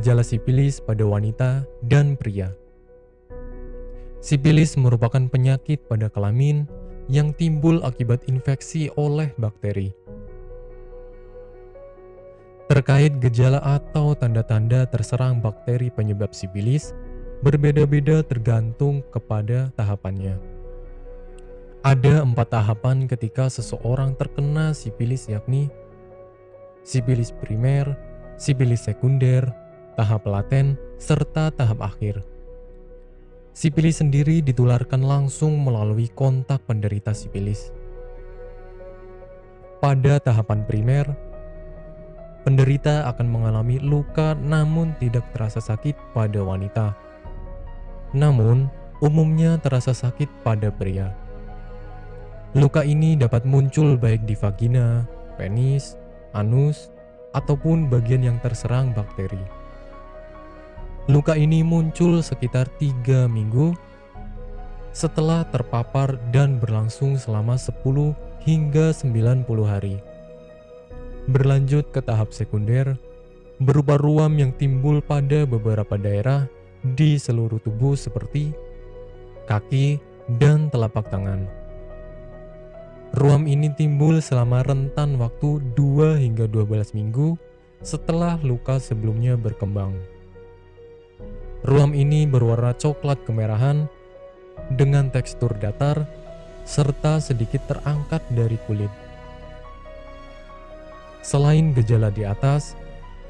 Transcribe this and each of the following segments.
gejala sipilis pada wanita dan pria. Sipilis merupakan penyakit pada kelamin yang timbul akibat infeksi oleh bakteri. Terkait gejala atau tanda-tanda terserang bakteri penyebab sipilis, berbeda-beda tergantung kepada tahapannya. Ada 4 tahapan ketika seseorang terkena sipilis, yakni sipilis primer, sipilis sekunder, tahap laten, serta tahap akhir. Sipilis sendiri ditularkan langsung melalui kontak penderita sipilis. Pada tahapan primer, penderita akan mengalami luka namun tidak terasa sakit pada wanita. Namun, umumnya terasa sakit pada pria. Luka ini dapat muncul baik di vagina, penis, anus, ataupun bagian yang terserang bakteri. Luka ini muncul sekitar 3 minggu setelah terpapar dan berlangsung selama 10 hingga 90 hari. Berlanjut ke tahap sekunder, berupa ruam yang timbul pada beberapa daerah di seluruh tubuh seperti kaki dan telapak tangan. Ruam ini timbul selama rentan waktu 2 hingga 12 minggu setelah luka sebelumnya berkembang. Ruam ini berwarna coklat kemerahan dengan tekstur datar serta sedikit terangkat dari kulit. Selain gejala di atas,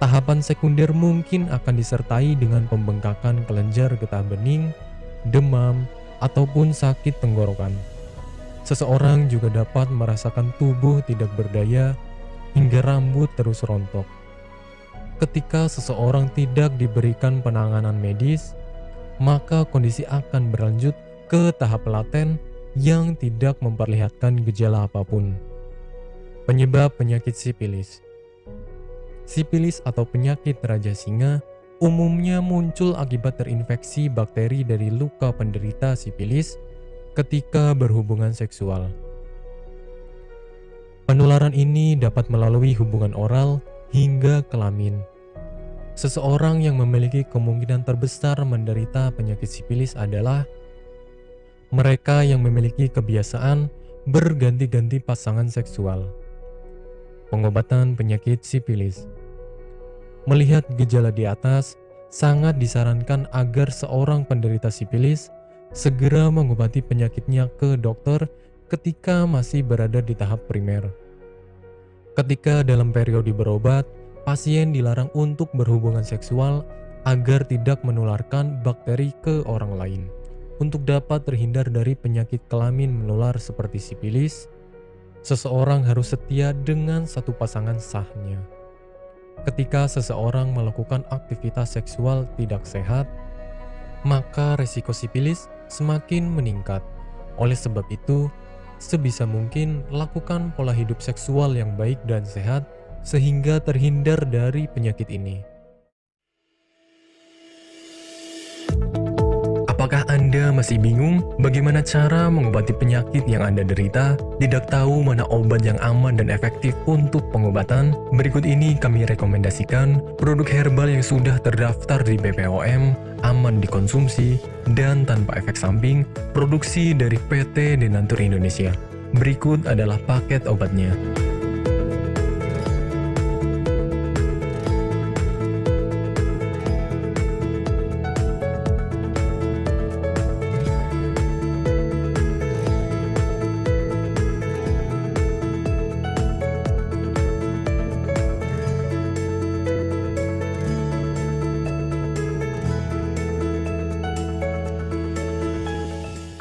tahapan sekunder mungkin akan disertai dengan pembengkakan kelenjar getah bening, demam, ataupun sakit tenggorokan. Seseorang juga dapat merasakan tubuh tidak berdaya hingga rambut terus rontok. Ketika seseorang tidak diberikan penanganan medis, maka kondisi akan berlanjut ke tahap laten yang tidak memperlihatkan gejala apapun. Penyebab penyakit sipilis. Sipilis atau penyakit raja singa umumnya muncul akibat terinfeksi bakteri dari luka penderita sipilis ketika berhubungan seksual. Penularan ini dapat melalui hubungan oral hingga kelamin. Seseorang yang memiliki kemungkinan terbesar menderita penyakit sipilis adalah mereka yang memiliki kebiasaan berganti-ganti pasangan seksual. Pengobatan penyakit sipilis. Melihat gejala di atas, sangat disarankan agar seorang penderita sipilis segera mengobati penyakitnya ke dokter ketika masih berada di tahap primer. Ketika dalam periode berobat, pasien dilarang untuk berhubungan seksual agar tidak menularkan bakteri ke orang lain. Untuk dapat terhindar dari penyakit kelamin menular seperti sipilis, seseorang harus setia dengan satu pasangan sahnya. Ketika seseorang melakukan aktivitas seksual tidak sehat, maka resiko sipilis semakin meningkat. Oleh sebab itu, sebisa mungkin lakukan pola hidup seksual yang baik dan sehat sehingga terhindar dari penyakit ini. Apakah Anda masih bingung bagaimana cara mengobati penyakit yang Anda derita? Tidak tahu mana obat yang aman dan efektif untuk pengobatan? Berikut ini kami rekomendasikan produk herbal yang sudah terdaftar di BPOM, aman dikonsumsi, dan tanpa efek samping, produksi dari PT Denatur Indonesia. Berikut adalah paket obatnya.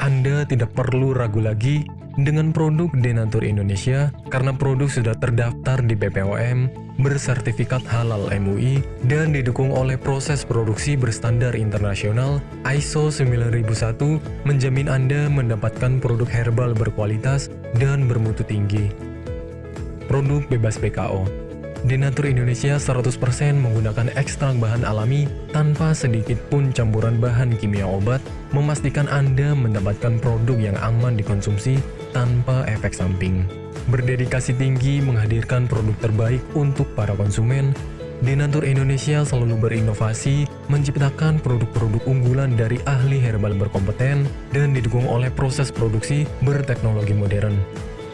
Anda tidak perlu ragu lagi dengan produk Denatur Indonesia karena produk sudah terdaftar di BPOM, bersertifikat halal MUI, dan didukung oleh proses produksi berstandar internasional ISO 9001, menjamin Anda mendapatkan produk herbal berkualitas dan bermutu tinggi. Produk bebas BKO. Denatur Indonesia 100% menggunakan ekstrak bahan alami tanpa sedikit pun campuran bahan kimia obat, memastikan Anda mendapatkan produk yang aman dikonsumsi tanpa efek samping. Berdedikasi tinggi menghadirkan produk terbaik untuk para konsumen, Denatur Indonesia selalu berinovasi, menciptakan produk-produk unggulan dari ahli herbal berkompeten dan didukung oleh proses produksi berteknologi modern.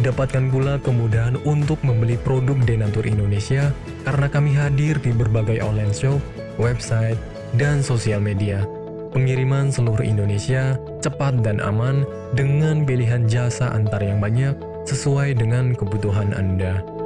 Dapatkan pula kemudahan untuk membeli produk Denatur Indonesia karena kami hadir di berbagai online shop, website, dan sosial media. Pengiriman seluruh Indonesia cepat dan aman dengan pilihan jasa antar yang banyak sesuai dengan kebutuhan Anda.